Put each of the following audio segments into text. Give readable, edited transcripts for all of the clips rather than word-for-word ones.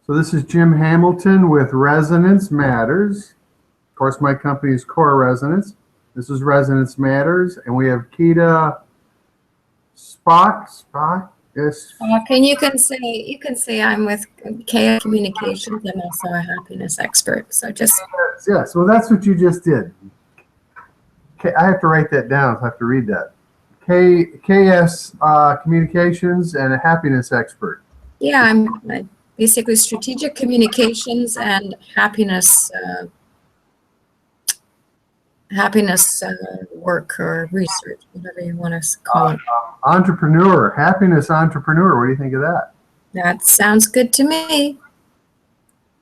So this is Jim Hamilton with Resonance Matters. Of course, my company is Core Resonance. This is Resonance Matters, and we have Keita Spock. Yes. You can say I'm with KA Communications. I'm also a happiness expert. So just Yes. Well, that's what you just did. I have to write that down. I have to read that. KS Communications and a happiness expert. yeah, I'm basically strategic communications and happiness work or research, whatever you want to call it. Entrepreneur, happiness entrepreneur. What do you think of that? That sounds good to me.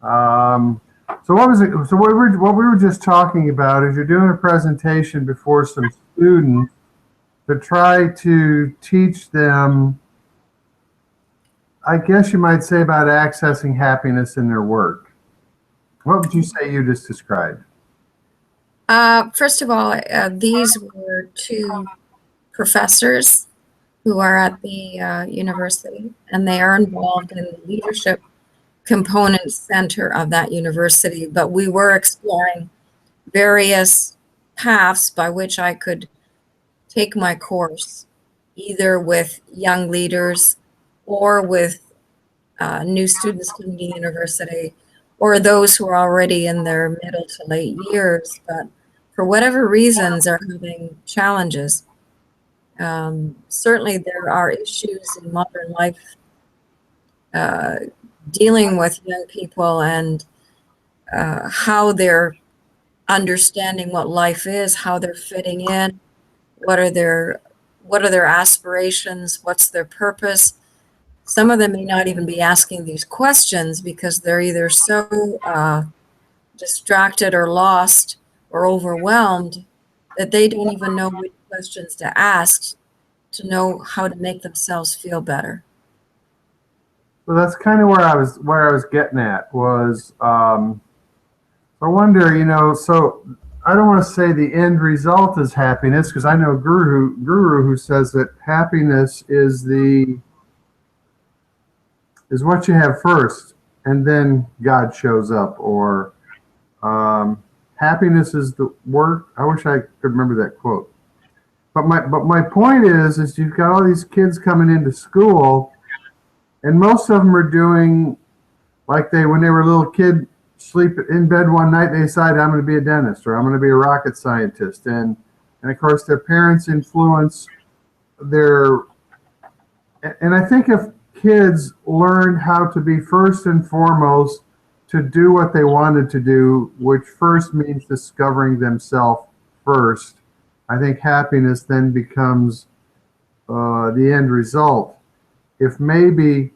So what was it? So what we were just talking about is you're doing a presentation before some students to try to teach them, I guess you might say, about accessing happiness in their work. What would you say you just described? First of all, these were two professors who are at the university, and they are involved in the leadership component center of that university. But we were exploring various paths by which I could take my course, either with young leaders or with new students coming to university, or those who are already in their middle to late years, but for whatever reasons are having challenges. Certainly there are issues in modern life dealing with young people and how they're understanding what life is, how they're fitting in, what are their aspirations, what's their purpose. Some of them may not even be asking these questions because they're either so distracted or lost or overwhelmed that they don't even know which questions to ask to know how to make themselves feel better. So that's kind of where I was getting at was I wonder, so I don't want to say the end result is happiness because I know Guru who says that happiness is what you have first, and then God shows up, or happiness is the work. I wish I could remember that quote. But my point is you've got all these kids coming into school, and most of them are doing like when they were a little kid, sleep in bed one night, they decided I'm going to be a dentist or I'm going to be a rocket scientist, and of course their parents influence their. And I think if kids learned how to be first and foremost to do what they wanted to do, which first means discovering themselves first, I think happiness then becomes the end result. If maybe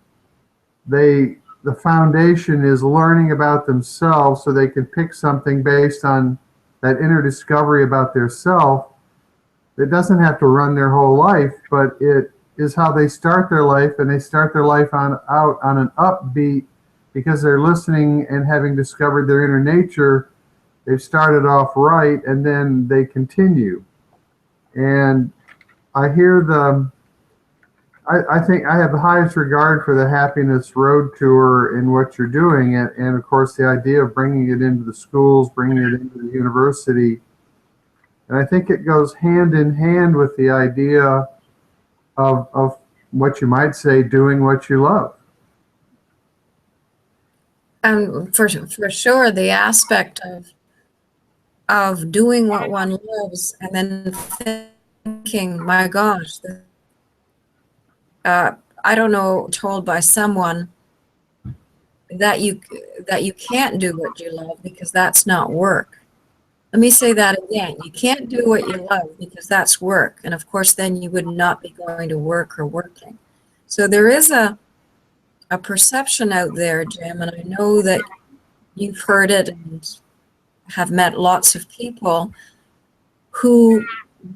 the foundation is learning about themselves so they can pick something based on that inner discovery about their self, it doesn't have to run their whole life, but it is how they start their life, and they start their life out on an upbeat because they're listening and having discovered their inner nature. They've started off right, and then they continue. And I think I have the highest regard for the happiness road tour in what you're doing, and of course the idea of bringing it into the schools, bringing it into the university. And I think it goes hand in hand with the idea of what you might say, doing what you love. And for sure, the aspect of doing what one loves and then thinking, my gosh, I don't know, told by someone that you can't do what you love because that's not work. Let me say that again. You can't do what you love because that's work. And of course, then you would not be going to work or working. So there is a perception out there, Jim, and I know that you've heard it and have met lots of people who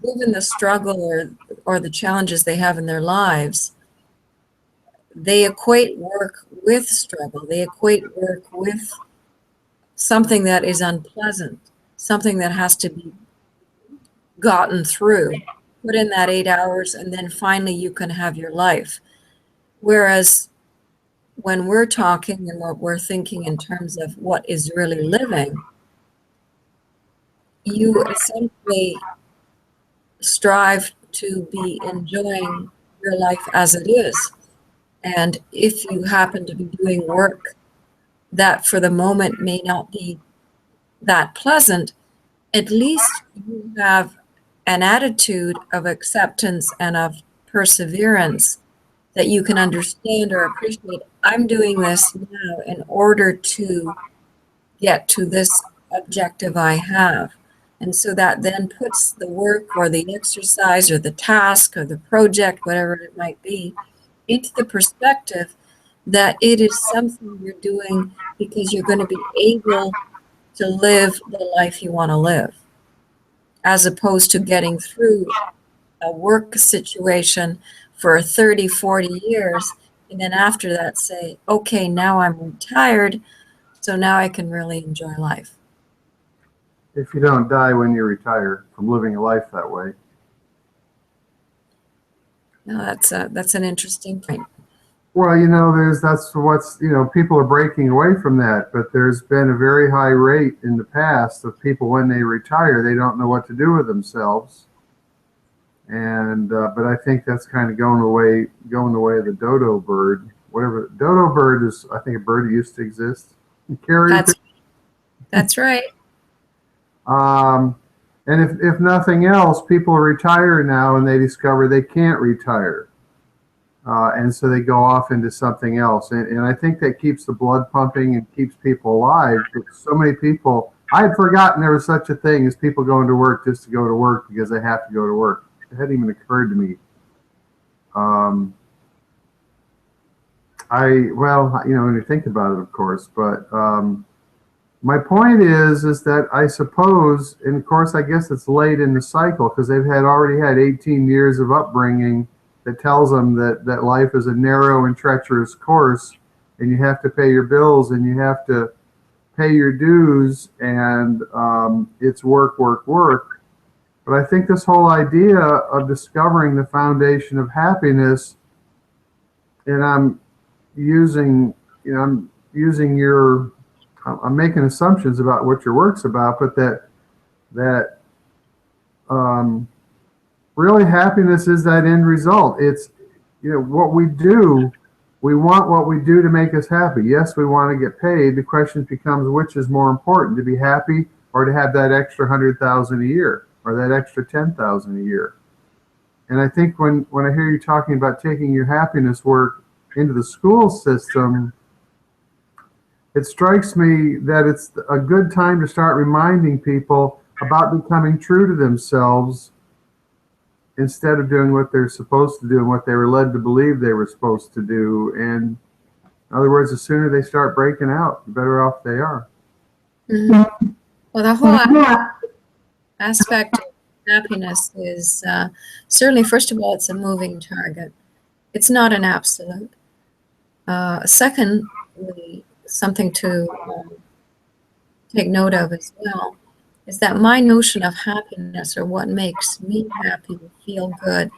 live in the struggle or the challenges they have in their lives. They equate work with struggle. They equate work with something that is unpleasant, something that has to be gotten through. Put in that 8 hours, and then finally you can have your life. Whereas when we're talking and what we're thinking in terms of what is really living, you essentially strive to be enjoying your life as it is. And if you happen to be doing work that for the moment may not be that pleasant, at least you have an attitude of acceptance and of perseverance that you can understand or appreciate. I'm doing this now in order to get to this objective I have. And so that then puts the work or the exercise or the task or the project, whatever it might be, into the perspective that it is something you're doing because you're going to be able to live the life you want to live, as opposed to getting through a work situation for 30, 40 years, and then after that say, okay, now I'm retired, so now I can really enjoy life. If you don't die when you retire from living a life that way. Now that's an interesting point. Well, that's what's, people are breaking away from that, but there's been a very high rate in the past of people when they retire, they don't know what to do with themselves. And, but I think that's kind of going the way of the dodo bird, whatever. Dodo bird is, I think, a bird that used to exist. That's right. And if nothing else, people retire now and they discover they can't retire. And so they go off into something else. And I think that keeps the blood pumping and keeps people alive. Because so many people, I had forgotten there was such a thing as people going to work just to go to work because they have to go to work. It hadn't even occurred to me. When you think about it, of course, but my point is that I suppose, and of course, I guess it's late in the cycle because they've already had 18 years of upbringing that tells them that life is a narrow and treacherous course, and you have to pay your bills and you have to pay your dues, and it's work, work, work. But I think this whole idea of discovering the foundation of happiness, and I'm making assumptions about what your work's about, but that really happiness is that end result. It's what we do. We want what we do to make us happy. Yes, we want to get paid. The question becomes which is more important, to be happy or to have that extra 100,000 a year or that extra 10,000 a year. And I think when I hear you talking about taking your happiness work into the school system, it strikes me that it's a good time to start reminding people about becoming true to themselves instead of doing what they're supposed to do and what they were led to believe they were supposed to do. And in other words, the sooner they start breaking out, the better off they are. Mm-hmm. Well, the whole aspect of happiness is certainly, first of all, it's a moving target. It's not an absolute. Secondly, something to take note of as well is that my notion of happiness, or what makes me happy, feel good,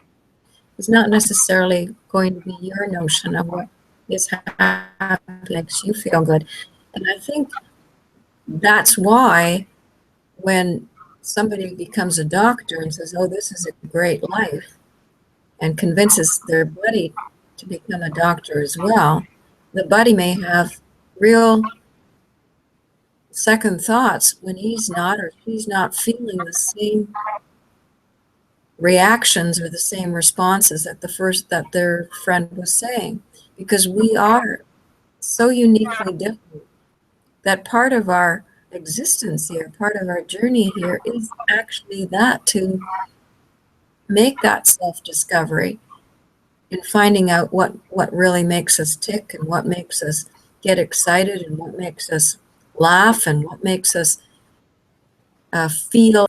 is not necessarily going to be your notion of what is happy, makes you feel good. And I think that's why when somebody becomes a doctor and says, oh, this is a great life, and convinces their buddy to become a doctor as well, the buddy may have real second thoughts when he's not or she's not feeling the same reactions or the same responses that their friend was saying, because we are so uniquely different that part of our existence here, part of our journey here, is actually that to make that self-discovery and finding out what really makes us tick and what makes us get excited and what makes us laugh and what makes us feel.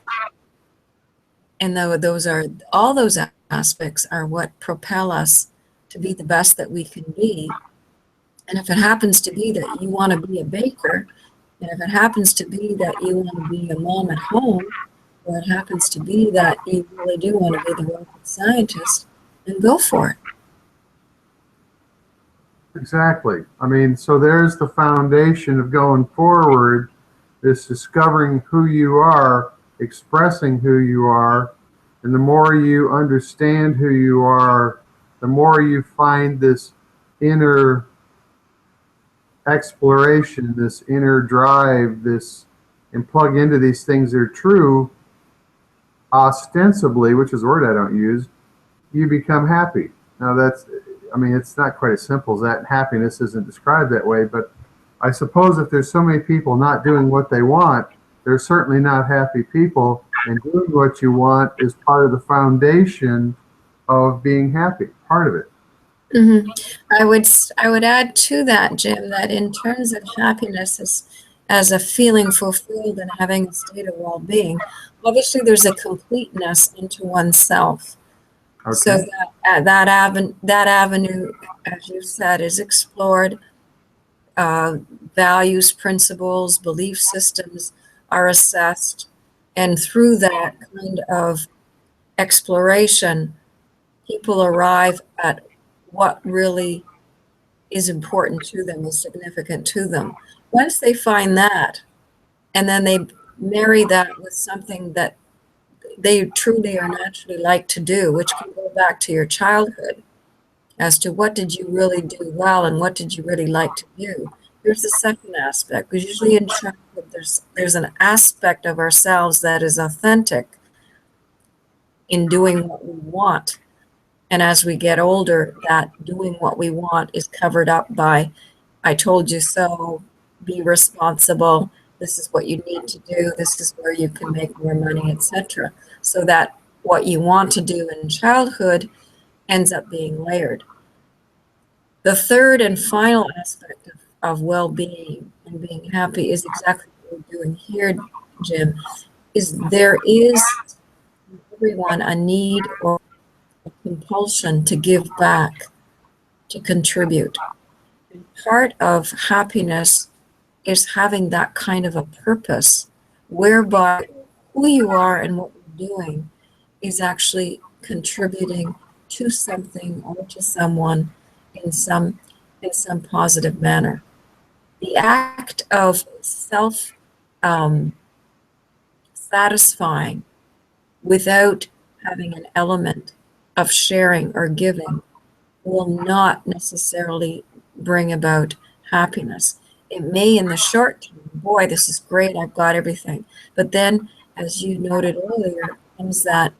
And those are all those aspects are what propel us to be the best that we can be. And if it happens to be that you want to be a baker, and if it happens to be that you want to be a mom at home, or it happens to be that you really do want to be the rocket scientist, then go for it. Exactly. I mean, so there's the foundation of going forward, is discovering who you are, expressing who you are, and the more you understand who you are, the more you find this inner exploration, this inner drive, this, and plug into these things that are true, ostensibly, which is a word I don't use, you become happy. Now that's, I mean, it's not quite as simple as that. Happiness isn't described that way, but I suppose if there's so many people not doing what they want, they're certainly not happy people, and doing what you want is part of the foundation of being happy, part of it. Hmm. I would add to that, Jim, that in terms of happiness as a feeling fulfilled and having a state of well-being, obviously there's a completeness into oneself. So Okay. that avenue, as you said, is explored. Values, principles, belief systems are assessed, and through that kind of exploration, people arrive at what really is important to them, is significant to them. Once they find that, and then they marry that with something that they truly or naturally like to do, which can go back to your childhood as to what did you really do well and what did you really like to do. There's the second aspect, because usually in childhood there's an aspect of ourselves that is authentic in doing what we want. And as we get older, that doing what we want is covered up by, I told you so, be responsible, this is what you need to do, this is where you can make more money, etc. So that what you want to do in childhood ends up being layered. The third and final aspect of well-being and being happy is exactly what we're doing here, Jim, is there is in everyone a need or a compulsion to give back, to contribute. And part of happiness is having that kind of a purpose whereby who you are and what you're doing is actually contributing to something or to someone in some positive manner. The act of self um, satisfying without having an element of sharing or giving will not necessarily bring about happiness. It may in the short term, boy, this is great, I've got everything. But then, as you noted earlier, comes that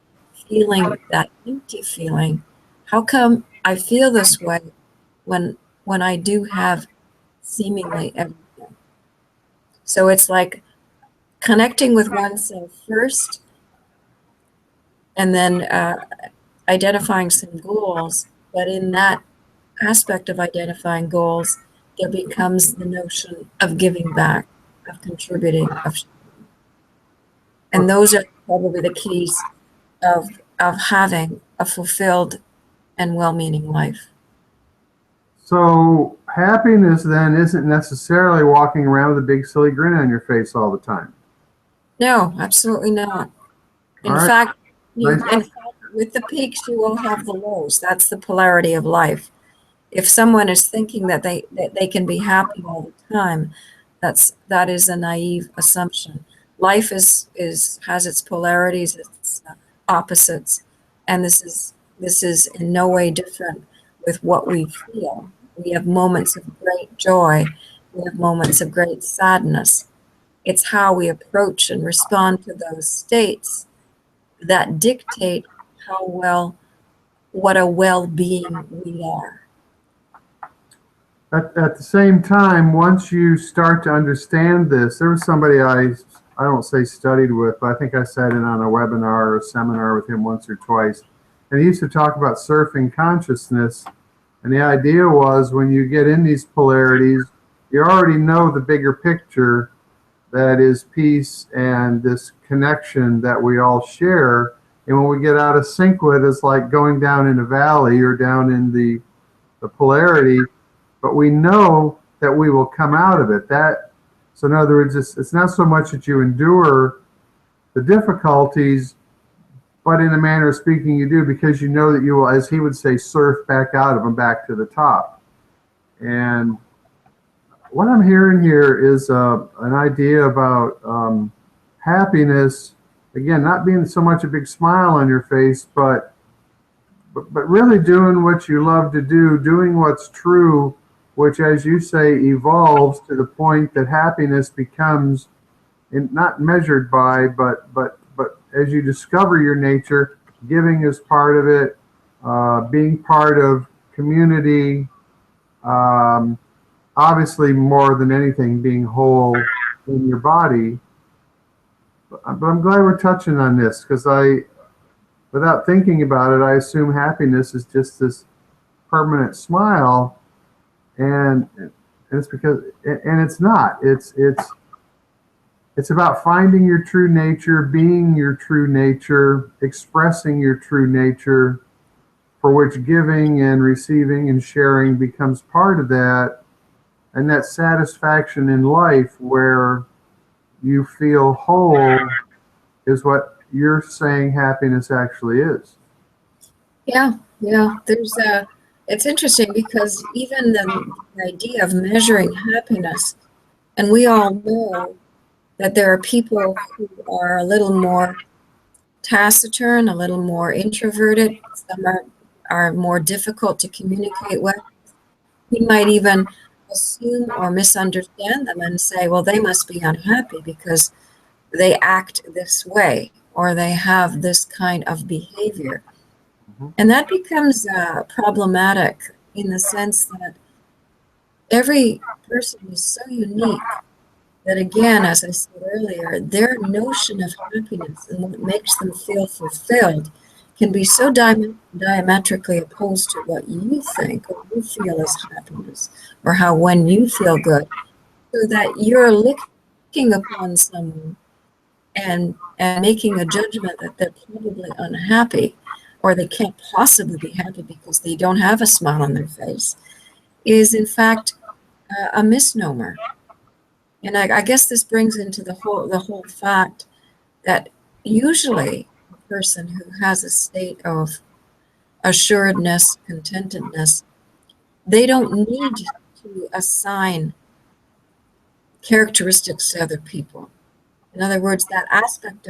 feeling, that empty feeling. How come I feel this way when I do have seemingly everything? So it's like connecting with oneself first, and then identifying some goals. But in that aspect of identifying goals, there becomes the notion of giving back, of contributing, and those are probably the keys of having a fulfilled and well-meaning life. So happiness then isn't necessarily walking around with a big silly grin on your face all the time. No, absolutely not. All In right. fact, Nice. with the peaks, you will have the lows. That's the polarity of life. If someone is thinking that they can be happy all the time, that is a naive assumption. Life is has its polarities, its opposites, and this is in no way different with what we feel. We have moments of great joy. We have moments of great sadness. It's how we approach and respond to those states that dictate how well, what a well-being we are. At the same time, once you start to understand this, there was somebody I don't say studied with, but I think I sat in on a webinar or a seminar with him once or twice. And he used to talk about surfing consciousness. And the idea was when you get in these polarities, you already know the bigger picture, that is peace and this connection that we all share. And when we get out of sync with it, it's like going down in a valley or down in the polarity, but we know that we will come out of it. So in other words, it's not so much that you endure the difficulties, but in a manner of speaking, you do, because you know that you will, as he would say, surf back out of them back to the top. And what I'm hearing here is an idea about happiness. Again, not being so much a big smile on your face, but really doing what you love to do, doing what's true, which, as you say, evolves to the point that happiness becomes not measured by, but as you discover your nature, giving is part of it, being part of community, um, obviously more than anything, being whole in your body. But I'm glad we're touching on this because without thinking about it, I assume happiness is just this permanent smile, and it's because, and it's not. It's about finding your true nature, being your true nature, expressing your true nature, for which giving and receiving and sharing becomes part of that, and that satisfaction in life where you feel whole is what you're saying happiness actually is. Yeah, yeah. It's interesting because even the idea of measuring happiness, and we all know that there are people who are a little more taciturn, a little more introverted. Some are more difficult to communicate with. We might even assume or misunderstand them and say, well, they must be unhappy because they act this way or they have this kind of behavior. Mhm. And that becomes problematic in the sense that every person is so unique that, again, as I said earlier, their notion of happiness and what makes them feel fulfilled can be so diametrically opposed to what you think or you feel as happiness or how when you feel good, so that you're looking upon someone and making a judgment that they're probably unhappy or they can't possibly be happy because they don't have a smile on their face is in fact a misnomer. And I guess this brings into the whole fact that usually a person who has a state of assuredness, contentedness, they don't need to assign characteristics to other people. In other words, that aspect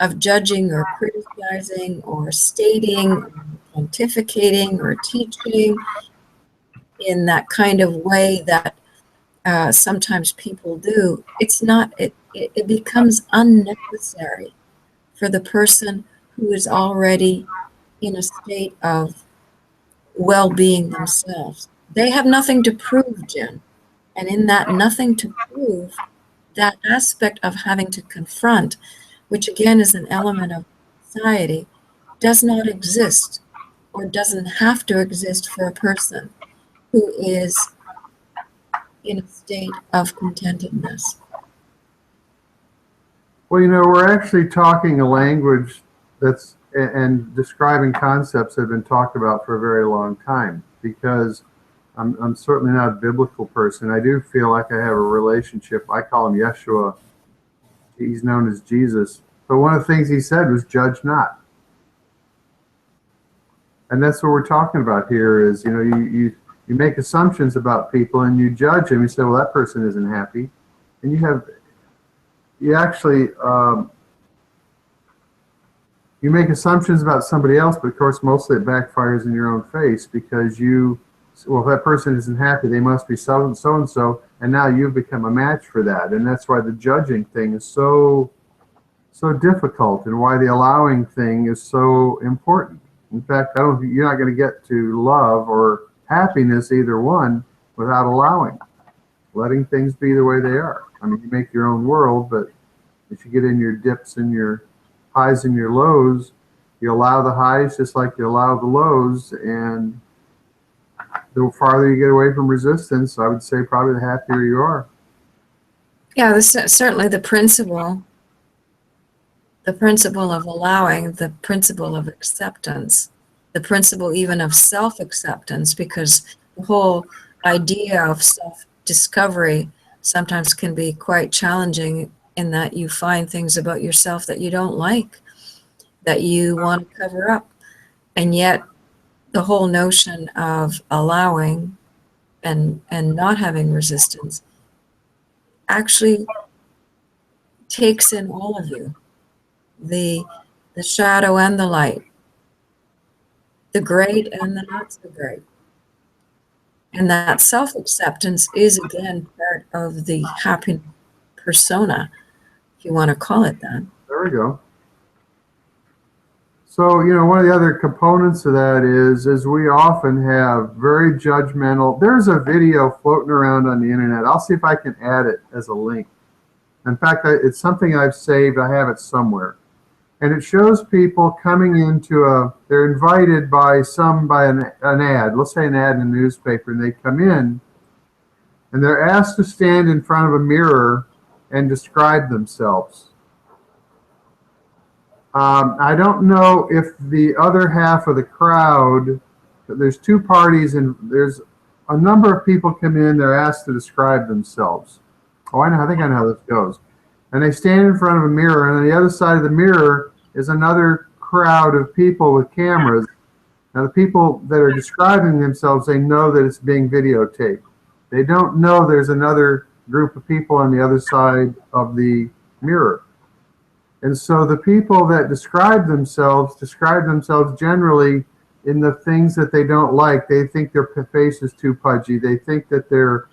of judging or criticizing or stating or pontificating or teaching in that kind of way that sometimes people do, it becomes unnecessary for the person who is already in a state of well-being themselves. They have nothing to prove, Jen. And in that nothing to prove, that aspect of having to confront, which again is an element of society, does not exist or doesn't have to exist for a person who is in a state of contentedness. Well, we're actually talking a language and describing concepts that have been talked about for a very long time because I'm certainly not a biblical person. I do feel like I have a relationship. I call him Yeshua. He's known as Jesus. But one of the things he said was judge not. And that's what we're talking about here is, you make assumptions about people and you judge them. You say, well, that person isn't happy. And you actually, you make assumptions about somebody else, but of course, mostly it backfires in your own face because well, if that person isn't happy, they must be so and so, and now you've become a match for that. And that's why the judging thing is so difficult and why the allowing thing is so important. In fact, you're not going to get to love or happiness, either one, without letting things be the way they are. I mean, you make your own world, but if you get in your dips and your highs and your lows, you allow the highs just like you allow the lows, and the farther you get away from resistance, I would say probably the happier you are. Yeah, this is certainly the principle of allowing, the principle of acceptance, the principle even of self-acceptance, because the whole idea of self-discovery sometimes can be quite challenging in that you find things about yourself that you don't like, that you want to cover up. And yet the whole notion of allowing and not having resistance actually takes in all of you, the shadow and the light, the great and the not so great. And that self-acceptance is again part of the happy persona, if you want to call it that. There we go. So, one of the other components of that is we often have very judgmental. There's a video floating around on the internet. I'll see if I can add it as a link. In fact, it's something I've saved. I have it somewhere. And it shows people coming into they're invited by an ad, let's say an ad in a newspaper, and they come in and they're asked to stand in front of a mirror and describe themselves. I don't know if the other half of the crowd, there's two parties and there's a number of people come in, they're asked to describe themselves. Oh, I think I know how this goes. And they stand in front of a mirror, and on the other side of the mirror is another crowd of people with cameras. Now, the people that are describing themselves, they know that it's being videotaped. They don't know there's another group of people on the other side of the mirror. And so the people that describe themselves generally in the things that they don't like. They think their face is too pudgy. They think that their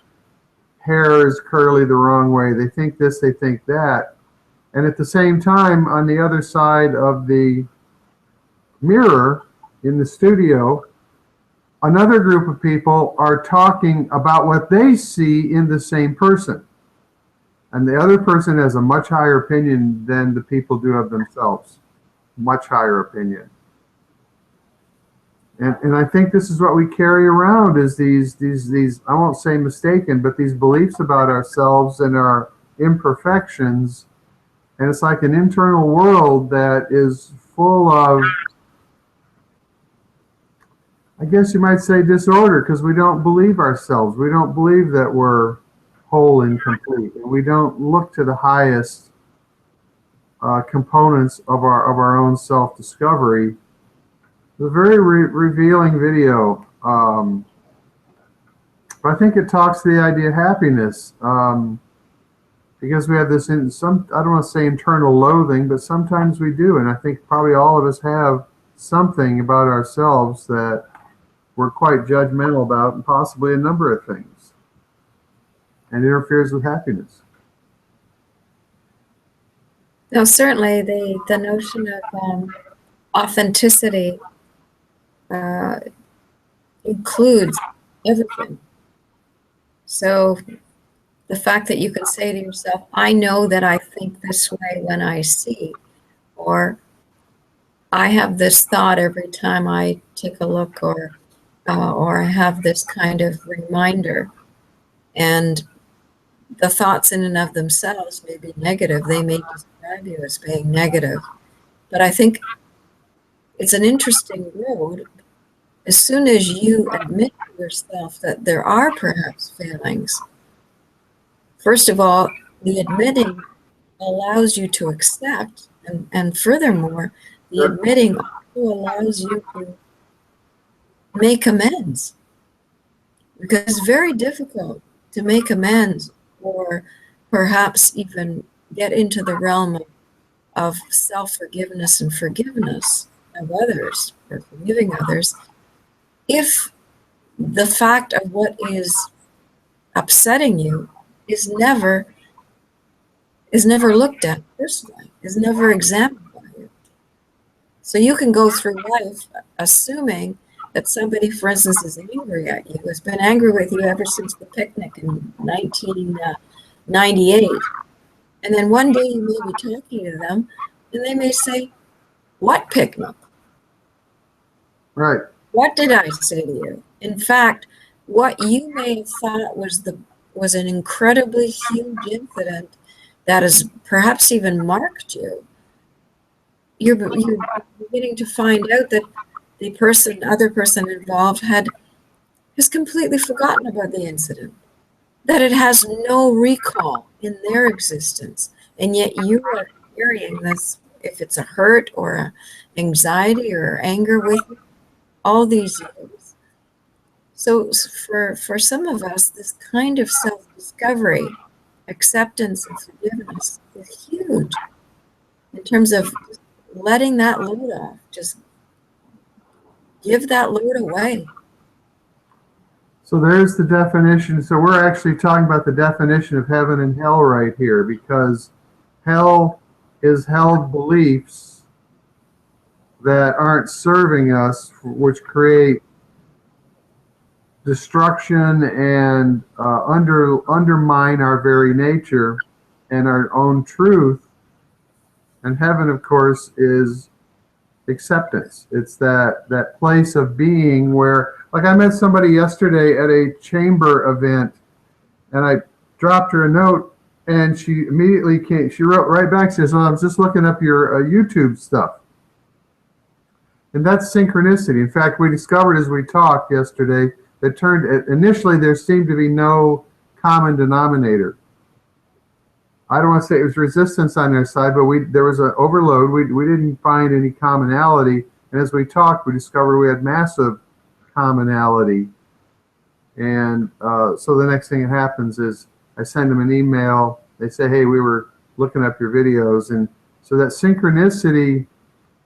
hair is curly the wrong way. They think this, they think that. And at the same time, on the other side of the mirror in the studio, another group of people are talking about what they see in the same person. And the other person has a much higher opinion than the people do of themselves. Much higher opinion. And I think this is what we carry around is these, I won't say mistaken, but these beliefs about ourselves and our imperfections. And it's like an internal world that is full of, I guess you might say, disorder, because we don't believe ourselves. We don't believe that we're whole and complete. And we don't look to the highest components of our own self-discovery. It's a very revealing video. But I think it talks to the idea of happiness. Because we have this, I don't want to say internal loathing, but sometimes we do. And I think probably all of us have something about ourselves that we're quite judgmental about, and possibly a number of things. And it interferes with happiness. Now, certainly the notion of authenticity includes everything. So the fact that you can say to yourself, I know that I think this way when I see, or I have this thought every time I take a look, or I have this kind of reminder. And the thoughts in and of themselves may be negative. They may describe you as being negative. But I think it's an interesting road. As soon as you admit to yourself that there are perhaps failings, first of all, the admitting allows you to accept, and furthermore, the admitting also allows you to make amends. Because it's very difficult to make amends, or perhaps even get into the realm of self-forgiveness and forgiveness of others, or forgiving others, if the fact of what is upsetting you is never looked at personally, is never examined by you. So you can go through life assuming that somebody, for instance, is angry at you, has been angry with you ever since the picnic in 1998. And then one day you may be talking to them, and they may say, what picnic? Right. What did I say to you? In fact, what you may have thought was an incredibly huge incident that has perhaps even marked you, you're beginning to find out that the other person involved has completely forgotten about the incident, that it has no recall in their existence, and yet you are carrying this, if it's a hurt or a anxiety or anger with you all these years. So for some of us, this kind of self-discovery, acceptance and forgiveness is huge in terms of just letting that load off. Just give that load away. So there's the definition. So we're actually talking about the definition of heaven and hell right here, because hell is held beliefs that aren't serving us, which create destruction and undermine our very nature and our own truth. And heaven, of course, is acceptance. It's that place of being where, like, I met somebody yesterday at a chamber event, and I dropped her a note, and she immediately came. She wrote right back, says, "Oh, I was just looking up your YouTube stuff." And that's synchronicity. In fact, we discovered as we talked yesterday that initially there seemed to be no common denominator. I don't want to say it was resistance on their side, but there was an overload. We didn't find any commonality, and as we talked, we discovered we had massive commonality. And so the next thing that happens is I send them an email. They say, "Hey, we were looking up your videos," and so that synchronicity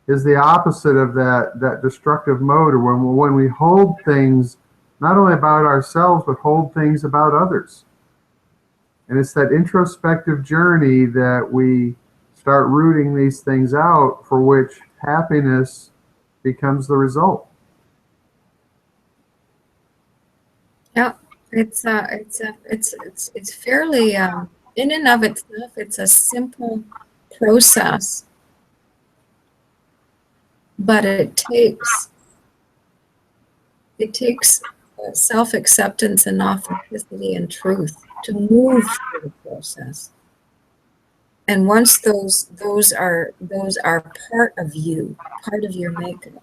is the opposite of that destructive mode, or when we hold things not only about ourselves but hold things about others. And it's that introspective journey that we start rooting these things out, for which happiness becomes the result. Yeah, it's fairly in and of itself, it's a simple process, but it takes self-acceptance and authenticity and truth to move through the process. And once those are part of you, part of your makeup,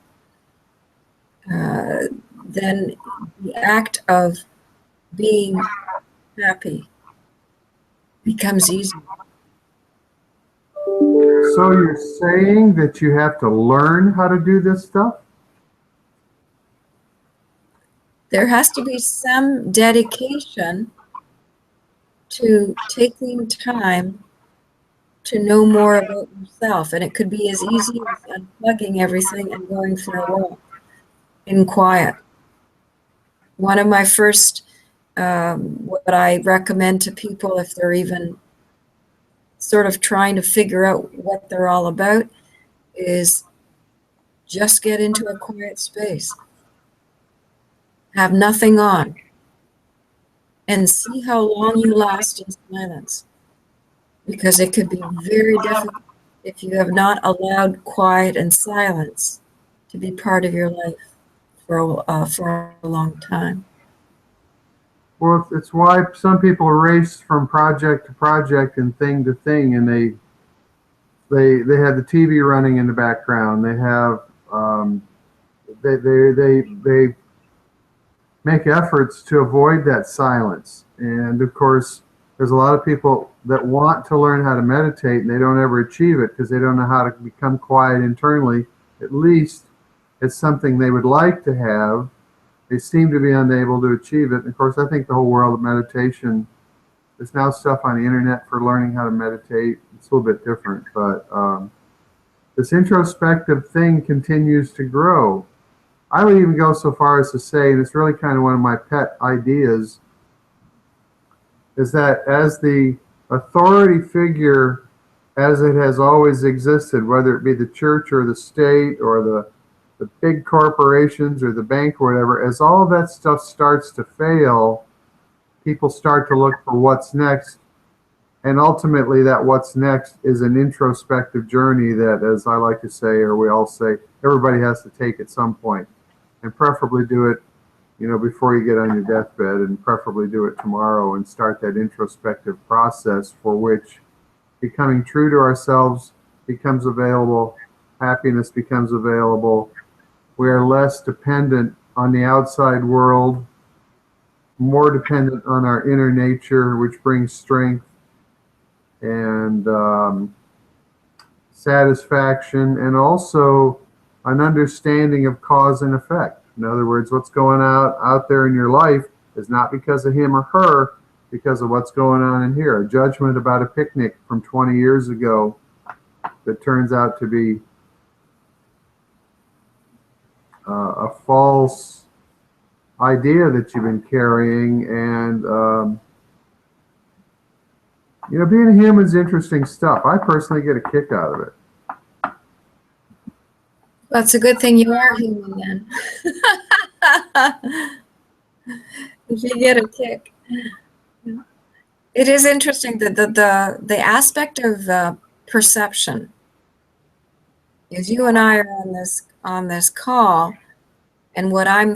then the act of being happy becomes easier. So you're saying that you have to learn how to do this stuff? There has to be some dedication to taking time to know more about yourself. And it could be as easy as unplugging everything and going for a walk in quiet. One of my first, what I recommend to people if they're even sort of trying to figure out what they're all about, is just get into a quiet space. Have nothing on. And see how long you last in silence. Because it could be very difficult if you have not allowed quiet and silence to be part of your life for a long time. Well, it's why some people race from project to project and thing to thing, and they have the TV running in the background. They have they make efforts to avoid that silence. And of course, there's a lot of people that want to learn how to meditate, and they don't ever achieve it because they don't know how to become quiet internally. At least it's something they would like to have. They seem to be unable to achieve it. And of course, I think the whole world of meditation, there's now stuff on the internet for learning how to meditate. It's a little bit different, but this introspective thing continues to grow. I would even go so far as to say, and it's really kind of one of my pet ideas, is that as the authority figure, as it has always existed, whether it be the church or the state or the big corporations or the bank or whatever, as all of that stuff starts to fail, people start to look for what's next. And ultimately, that what's next is an introspective journey that, as I like to say, or we all say, everybody has to take at some point, and preferably do it, before you get on your deathbed, and preferably do it tomorrow and start that introspective process, for which becoming true to ourselves becomes available, happiness becomes available. We are less dependent on the outside world, more dependent on our inner nature, which brings strength and satisfaction, and also an understanding of cause and effect. In other words, what's going out there in your life is not because of him or her, because of what's going on in here. A judgment about a picnic from 20 years ago that turns out to be a false idea that you've been carrying. And being a human is interesting stuff. I personally get a kick out of it. That's a good thing you are human then. If you get a kick. It is interesting that the aspect of perception is you and I are on this call, and what I'm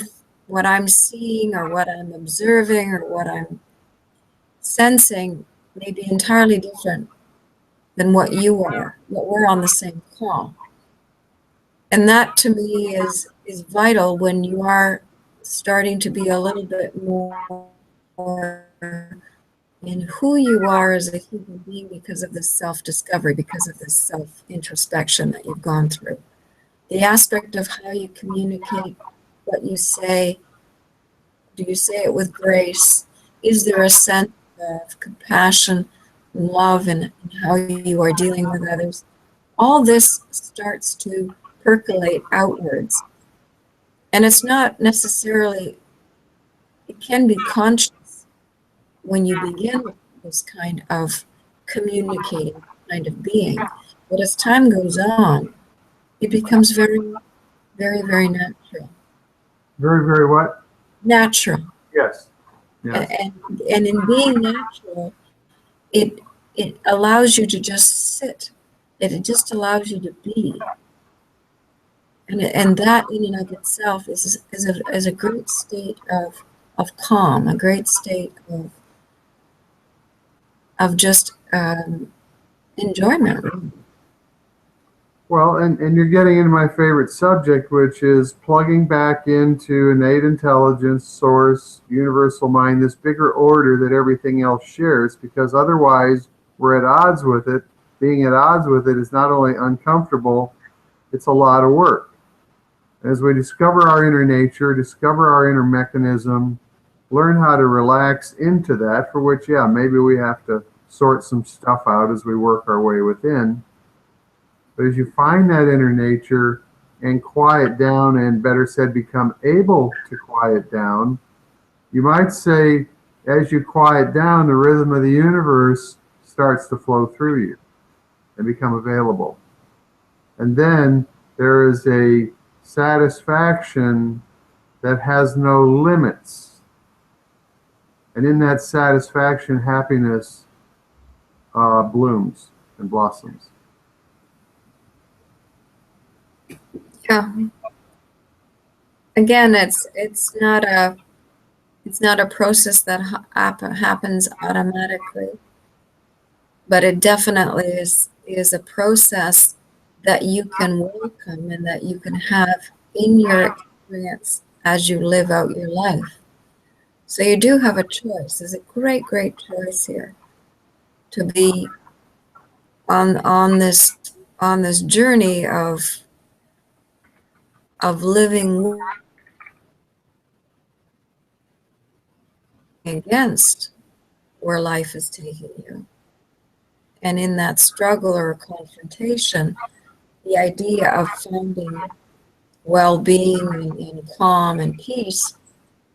seeing or what I'm observing or what I'm sensing may be entirely different than what you are, but we're on the same call. And that to me is vital when you are starting to be a little bit more in who you are as a human being because of this self-discovery, because of this self-introspection that you've gone through. The aspect of how you communicate, what you say, do you say it with grace? Is there a sense of compassion and love in how you are dealing with others? All this starts to percolate outwards. And it's not necessarily, it can be conscious when you begin with this kind of communicating kind of being. But as time goes on, it becomes very, very, very natural. Very, very what? Natural. Yes. Yes. And in being natural, it allows you to just sit. It just allows you to be. And that in and of itself is a great state of calm, a great state of just enjoyment. Well, and you're getting into my favorite subject, which is plugging back into innate intelligence, source, universal mind, this bigger order that everything else shares, because otherwise we're at odds with it. Being at odds with it is not only uncomfortable, it's a lot of work. As we discover our inner nature, discover our inner mechanism, learn how to relax into that, for which, yeah, maybe we have to sort some stuff out as we work our way within. But as you find that inner nature and quiet down, and better said, become able to quiet down, you might say, as you quiet down, the rhythm of the universe starts to flow through you and become available. And then there is a satisfaction that has no limits. And in that satisfaction, happiness blooms and blossoms. Yeah. Again, it's not a process that happens automatically, but it definitely is a process that you can welcome and that you can have in your experience as you live out your life. So you do have a choice. There's a great, great choice here to be on this journey of living against where life is taking you. And in that struggle or confrontation, the idea of finding well-being and calm and peace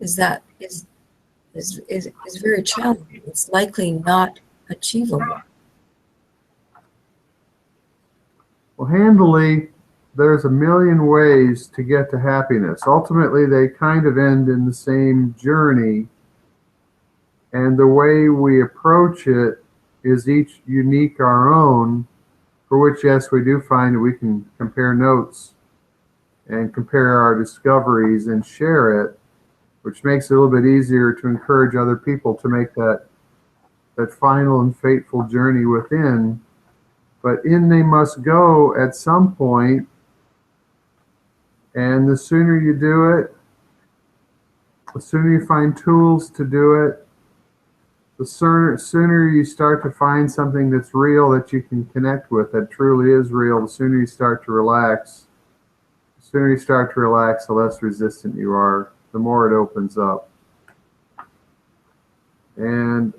is very challenging. It's likely not achievable. Well, handily, there's a million ways to get to happiness. Ultimately, they kind of end in the same journey, and the way we approach it is each unique our own, for which, yes, we do find that we can compare notes and compare our discoveries and share it, which makes it a little bit easier to encourage other people to make that final and fateful journey within. But in they must go at some point, and the sooner you do it, the sooner you find tools to do it, the sooner you start to find something that's real that you can connect with, that truly is real, the sooner you start to relax, the sooner you start to relax, the less resistant you are, the more it opens up. And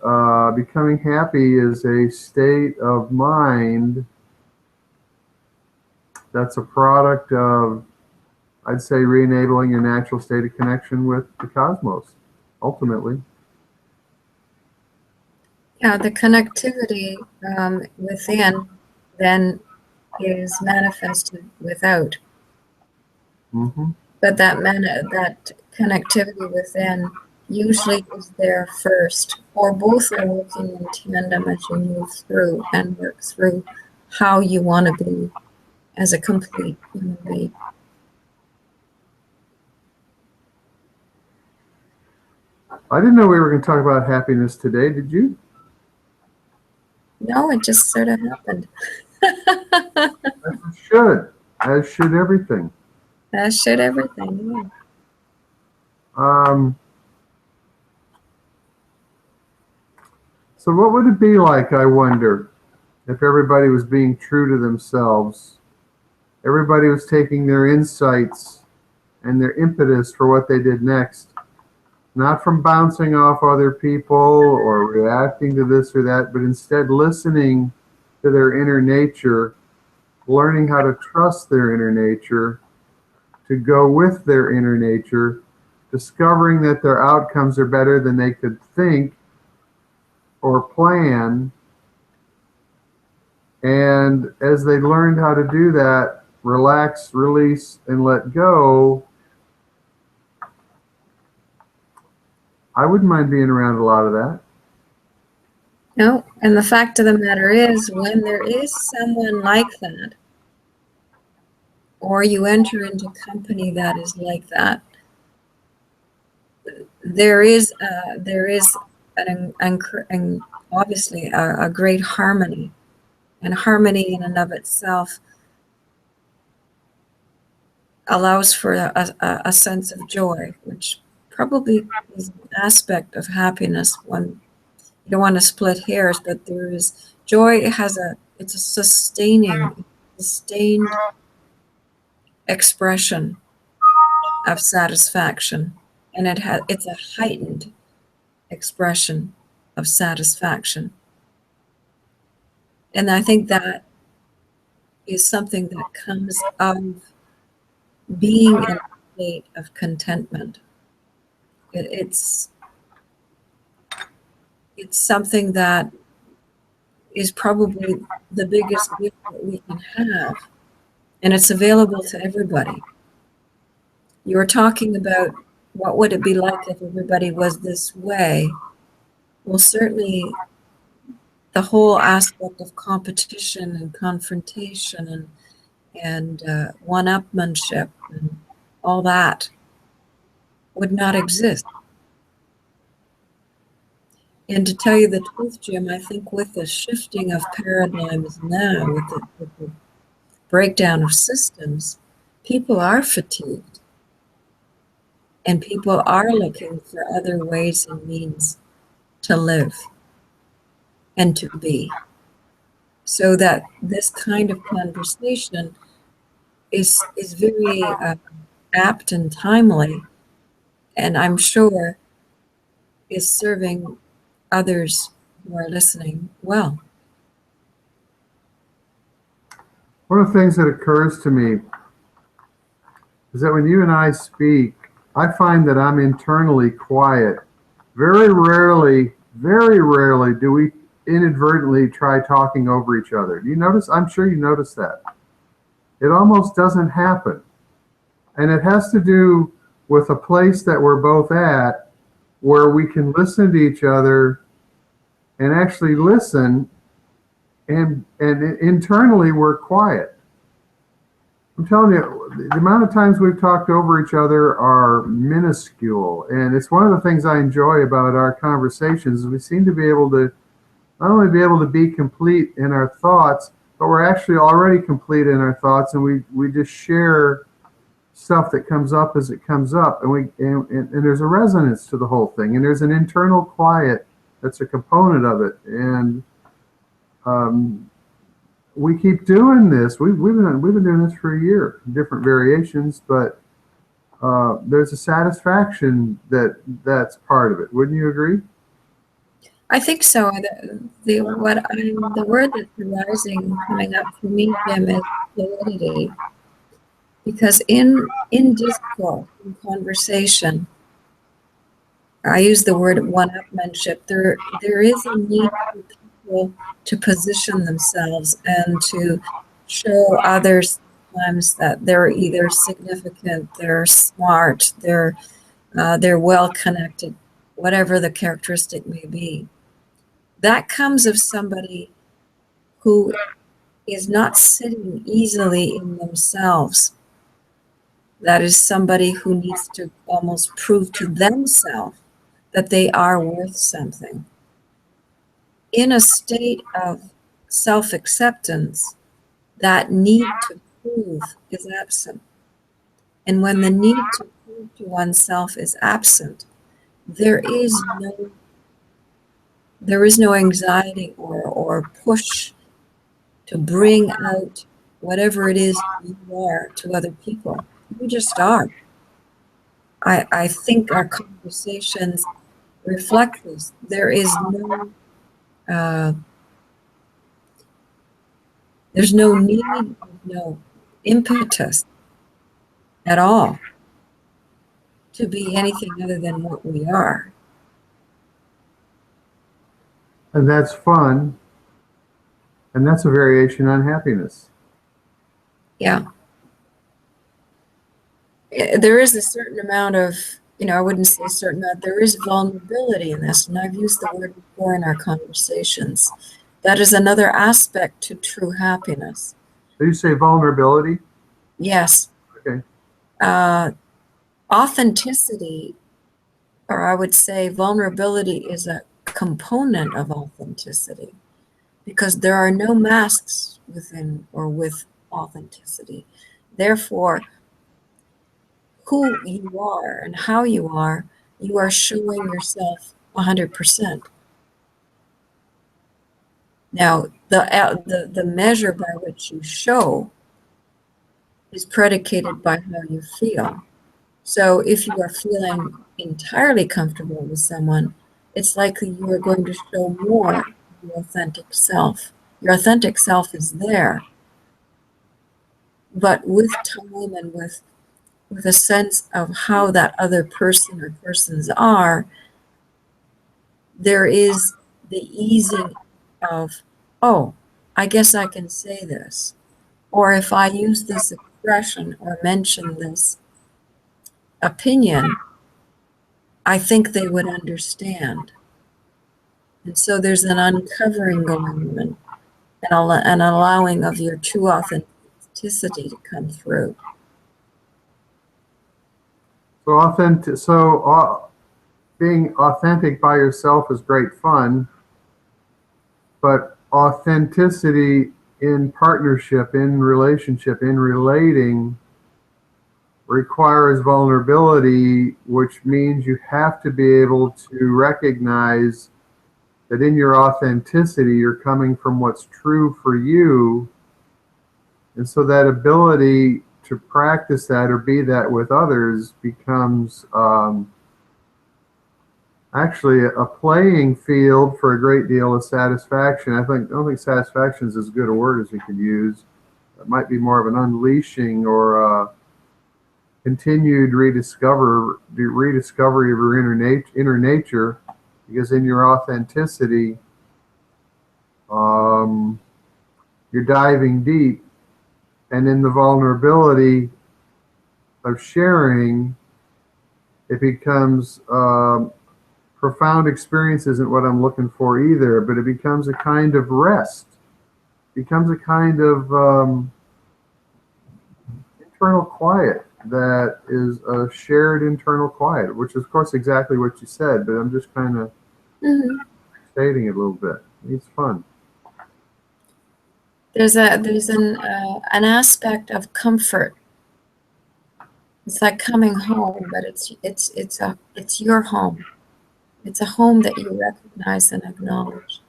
becoming happy is a state of mind that's a product of, I'd say, re-enabling your natural state of connection with the cosmos, ultimately. Yeah, the connectivity within then is manifested without. Mm-hmm. But that connectivity within usually is there first, or both are working in tandem as you move through and work through how you want to be as a complete human being. I didn't know we were going to talk about happiness today. Did you? No, it just sort of happened. As it should. As should everything. That should everything, yeah. So what would it be like, I wonder, if everybody was being true to themselves? Everybody was taking their insights and their impetus for what they did next, not from bouncing off other people or reacting to this or that, but instead listening to their inner nature, learning how to trust their inner nature, to go with their inner nature, discovering that their outcomes are better than they could think or plan. And as they learned how to do that, relax, release, and let go, I wouldn't mind being around a lot of that. No, and the fact of the matter is, when there is someone like that, or you enter into company that is like that, there is an obviously a great harmony, and harmony in and of itself allows for a sense of joy, which probably is an aspect of happiness. One, you don't want to split hairs, but there is joy. It's a sustained expression of satisfaction, and it's a heightened expression of satisfaction. And I think that is something that comes of being in a state of contentment. It's something that is probably the biggest gift that we can have, and it's available to everybody. You were talking about what would it be like if everybody was this way. Well, certainly the whole aspect of competition and confrontation and one-upmanship and all that would not exist. And to tell you the truth, Jim, I think with the shifting of paradigms now, with the breakdown of systems, people are fatigued. And people are looking for other ways and means to live and to be. So that this kind of conversation is very apt and timely, and I'm sure is serving others who are listening well. One of the things that occurs to me is that when you and I speak, I find that I'm internally quiet. Very rarely do we inadvertently try talking over each other. Do you notice? I'm sure you notice that. It almost doesn't happen. And it has to do with a place that we're both at where we can listen to each other and actually listen, and internally we're quiet. I'm telling you, the amount of times we've talked over each other are minuscule, and it's one of the things I enjoy about our conversations is we seem to be able to not only be able to be complete in our thoughts, but we're actually already complete in our thoughts, and we just share stuff that comes up as it comes up, and there's a resonance to the whole thing, and there's an internal quiet that's a component of it. And we keep doing this. We've been doing this for a year, different variations, but there's a satisfaction that's part of it. Wouldn't you agree? I think so. The word that's arising coming up for me, Jim, is fluidity. Because in discourse, in conversation, I use the word one-upmanship. There is a need for people to position themselves and to show others sometimes that they're either significant, they're smart, they're well connected, whatever the characteristic may be. That comes of somebody who is not sitting easily in themselves. That is somebody who needs to almost prove to themselves that they are worth something. In a state of self-acceptance, that need to prove is absent. And when the need to prove to oneself is absent, there is no anxiety or push to bring out whatever it is you are to other people. You just are. I think our conversations reflect this. Uh, there's no need, no impetus at all to be anything other than what we are. And that's fun, and that's a variation on happiness. Yeah. There is a certain amount of, I wouldn't say a certain amount, there is vulnerability in this, and I've used the word before in our conversations. That is another aspect to true happiness. So you say vulnerability? Yes. Okay. Authenticity, or I would say vulnerability, is a component of authenticity because there are no masks within or with authenticity. Therefore, who you are and how you are showing yourself 100%. Now, the measure by which you show is predicated by how you feel. So if you are feeling entirely comfortable with someone, it's likely you are going to show more of your authentic self. Your authentic self is there, but with time and with a sense of how that other person or persons are, there is the easing of, oh, I guess I can say this. Or if I use this expression or mention this opinion, I think they would understand. And so there's an uncovering going on and an allowing of your true authenticity to come through. So being authentic by yourself is great fun, but authenticity in partnership, in relationship, in relating requires vulnerability, which means you have to be able to recognize that in your authenticity, you're coming from what's true for you. And so that ability to practice that or be that with others becomes actually a playing field for a great deal of satisfaction. I don't think satisfaction is as good a word as we could use. It might be more of an unleashing or a continued rediscovery of your inner nature, because in your authenticity, you're diving deep, and in the vulnerability of sharing, it becomes profound experience isn't what I'm looking for either, but it becomes a kind of rest, becomes a kind of internal quiet that is a shared internal quiet, which is, of course, exactly what you said, but I'm just kind of stating it a little bit. It's fun. There's an aspect of comfort. It's like coming home, but it's your home. It's a home that you recognize and acknowledge.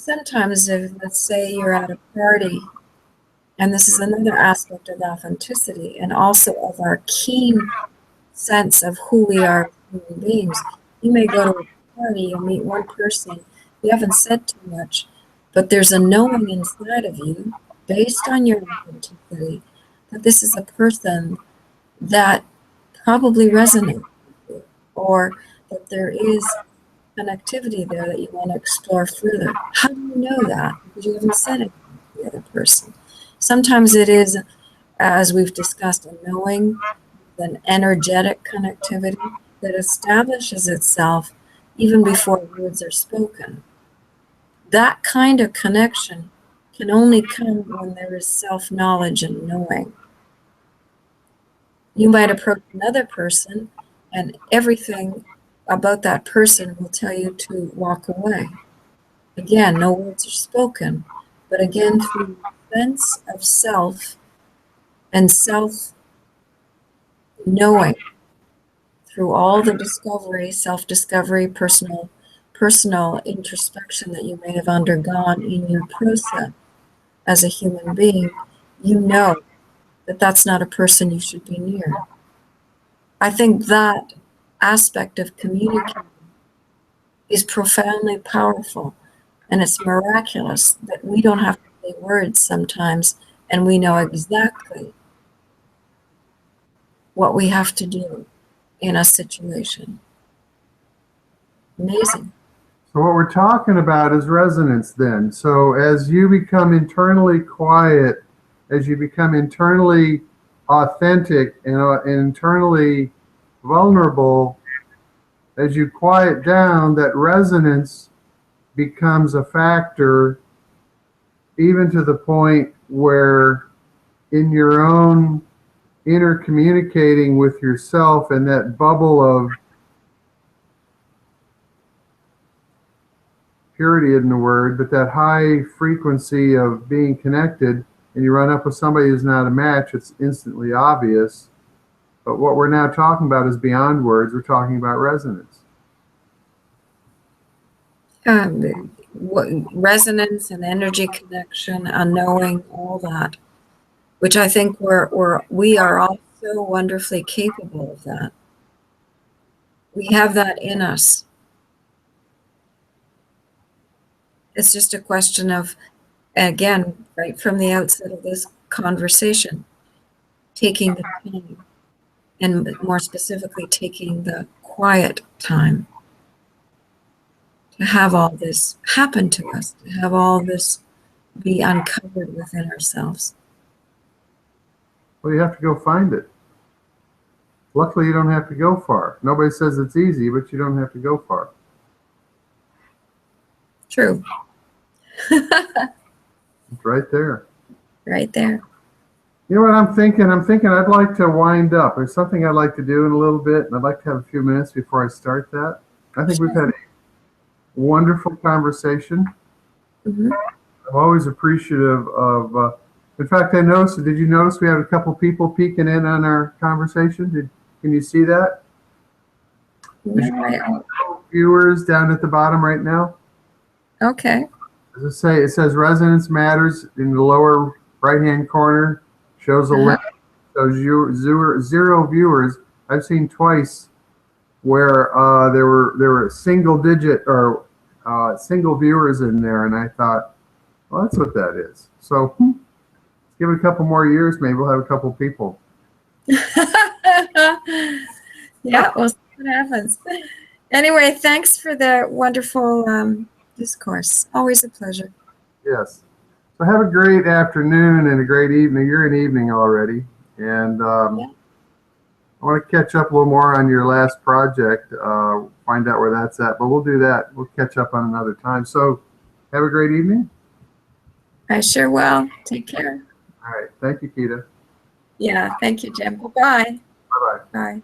sometimes if, let's say you're at a party, and this is another aspect of authenticity and also of our keen sense of who we are as human beings. You may go to a party, you'll meet one person, you haven't said too much, but there's a knowing inside of you, based on your authenticity, that this is a person that probably resonates with you, or that there is an activity there that you want to explore further. How do you know that? Because you haven't said it to the other person. Sometimes it is, as we've discussed, a knowing, an energetic connectivity that establishes itself even before words are spoken. That kind of connection can only come when there is self-knowledge and knowing. You might approach another person and everything about that person will tell you to walk away. Again, no words are spoken, but again, through the sense of self and self-knowing, through all the discovery, self-discovery, personal introspection that you may have undergone in your process as a human being, you know that that's not a person you should be near. I think that aspect of communicating is profoundly powerful, and it's miraculous that we don't have to say words sometimes, and we know exactly what we have to do in a situation. Amazing. So what we're talking about is resonance then. So as you become internally quiet, as you become internally authentic and internally vulnerable, as you quiet down, that resonance becomes a factor, even to the point where in your own inner communicating with yourself and that bubble of purity isn't a word, but that high frequency of being connected, and you run up with somebody who's not a match, it's instantly obvious. But what we're now talking about is beyond words. We're talking about resonance. Resonance and energy connection, unknowing, all that, which I think we are all so wonderfully capable of that. We have that in us. It's just a question of, again, right from the outset of this conversation, taking the time, and more specifically, taking the quiet time to have all this happen to us, to have all this be uncovered within ourselves. Well, you have to go find it. Luckily, you don't have to go far. Nobody says it's easy, but you don't have to go far. True. It's right there. Right there. You know what I'm thinking? I'm thinking I'd like to wind up. There's something I'd like to do in a little bit, and I'd like to have a few minutes before I start that. I think we've had a wonderful conversation. Mm-hmm. I'm always appreciative of, in fact, did you notice we had a couple people peeking in on our conversation? Can you see that? No, viewers down at the bottom right now. okay. As I say, it says resonance matters in the lower right-hand corner. Shows a link. Shows you zero viewers. I've seen twice where there were single digit or single viewers in there, and I thought, well, that's what that is. So let's give it a couple more years, maybe we'll have a couple people. Yeah, we'll see what happens. Anyway, thanks for the wonderful discourse. Always a pleasure. Yes. So have a great afternoon and a great evening. You're in evening already. And Yeah. I want to catch up a little more on your last project, find out where that's at. But we'll do that. We'll catch up on another time. So have a great evening. I sure will. Take care. All right. Thank you, Keita. Yeah, thank you, Jim. Bye-bye. Bye-bye. Bye.